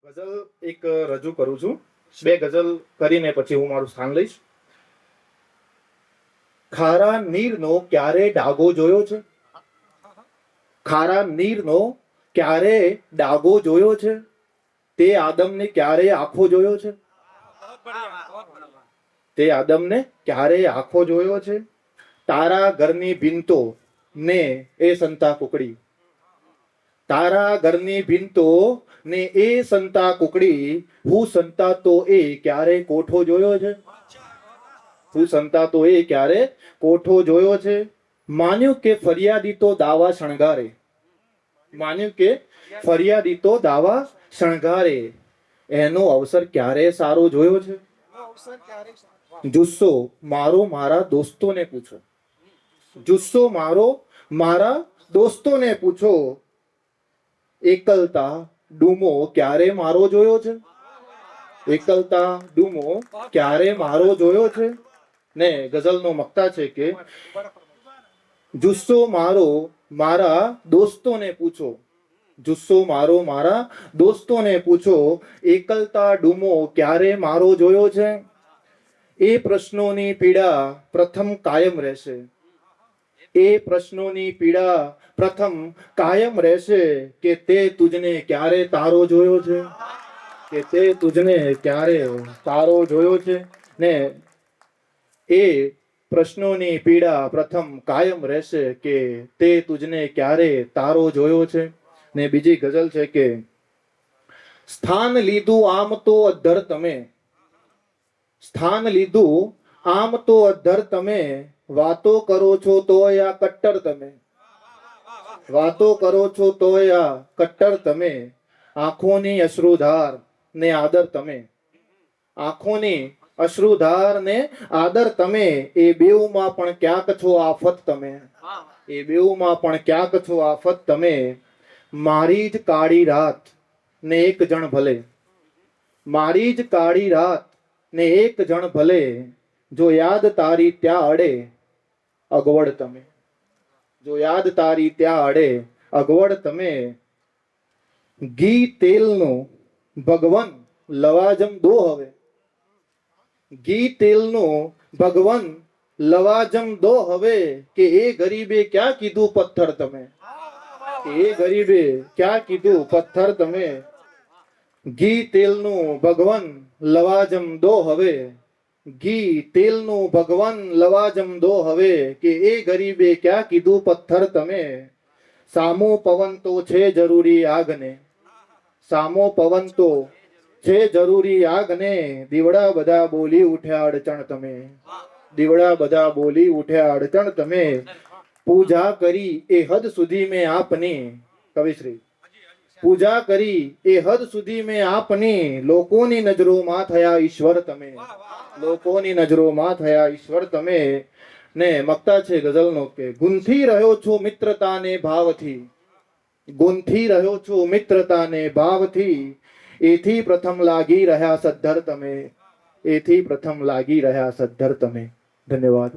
ગઝલ એક રજૂ કરું છું. બે ગઝલ કરીને પછી હું મારું સ્થાન લઈશ. ખારા નીરનો ક્યારે ડાગો જોયો છે? ખારા નીરનો ક્યારે ડાગો જોયો છે? તે આદમને ક્યારે આખો જોયો છે? તે આદમને ક્યારે આખો જોયો છે? તારા ઘરની ભીંતો ને એ સંતા કુકડી, તારા ઘરની ભીંતો ને એ સંતા કુકડી, હું સંતા તો એ ક્યારે કોઠો જોયો છે? હું સંતા તો એ ક્યારે કોઠો જોયો છે? માન્યું કે ફરિયાદી તો દાવા શણગારે, માન્યું કે ફરિયાદી તો દાવા શણગારે, એનો અવસર ક્યારે સારો જોયો છે? જુસ્સો મારો મારા દોસ્તોને પૂછો, જુસ્સો મારો મારા દોસ્તોને પૂછો, એકલતા ડૂમો ક્યારે મારો જોયો છે? એકલતા ડૂમો ક્યારે મારો જોયો છે? ને ગઝલનો મક્તા છે કે જુસ્સો મારો મારા દોસ્તોને પૂછો, જુસ્સો મારો મારા દોસ્તોને પૂછો, એકલતા ડૂમો ક્યારે મારો જોયો છે? એ પ્રશ્નોની પીડા પ્રથમ કાયમ રહેશે, એ પ્રશ્નોની પીડા પ્રથમ કાયમ રહેશે, કે તે તુજને ક્યારે તારો જોયો છે? કે તે તુજને ક્યારે તારો જોયો છે? ને એ પ્રશ્નોની પીડા પ્રથમ કાયમ રહેશે, કે તે તુજને ક્યારે તારો જોયો છે. ને બીજી ગઝલ છે કે સ્થાન લીધું આમ તો અધ્ધર તમે, સ્થાન લીધું આમ તો અધ્ધર તમે, વાતો કરો છો તોય આ કટ્ટર તમે, વાતો કરો છો તોય આ કટ્ટર તમે, આંખોની અશ્રુધાર ને આદર તમે, આંખોની અશ્રુધાર ને આદર તમે, એ બેઉમાં પણ ક્યાંક છો આફત તમે, એ બેઉમાં પણ ક્યાંક છો આફત તમે, મારી જ કાળી રાત ને એક જણ ભલે, મારી જ કાળી રાત ને એક જણ ભલે, જો યાદ તારી ત્યાં અડે અગવડ તમે, જો યાદ તારી ત્યાં અડે અગવડ તમે, ઘી તેલનું ભગવન લવાજમ દો હવે, ઘી તેલનું ભગવન લવાજમ દો હવે, કે એ ગરીબે ક્યાં કીધું પથ્થર તમે, એ ગરીબે ક્યાં કીધું પથ્થર તમે, ઘી તેલનું ભગવન લવાજમ દો હવે, ઘી તેલનું ભગવન લવાજમ દો હવે, કે એ ગરીબે ક્યાં કીધું પથ્થર તમે, સામો પવન તો છે જરૂરી આગને, સામો પવન તો છે જરૂરી આગને, દીવડા બધા બોલી ઉઠ્યા અડચણ તમે, દીવડા બધા બોલી ઉઠ્યા અડચણ તમે, પૂજા કરી એ હદ સુધી મેં આપની, કવિશ્રી પૂજા કરી એ હદ સુધી મેં આપની, લોકોની નજરોમાં થયા ઈશ્વર તમે, લોકોની નજરોમાં થયા ઈશ્વર તમે. ને મક્તા છે ગઝલનો કે ગુંથી રહ્યો છું મિત્રતાને ભાવથી, ગુંથી રહ્યો છું મિત્રતાને ભાવથી, એથી પ્રથમ લાગી રહ્યા સદ્ધર તમે, એથી પ્રથમ લાગી રહ્યા સદ્ધર તમે. ધન્યવાદ.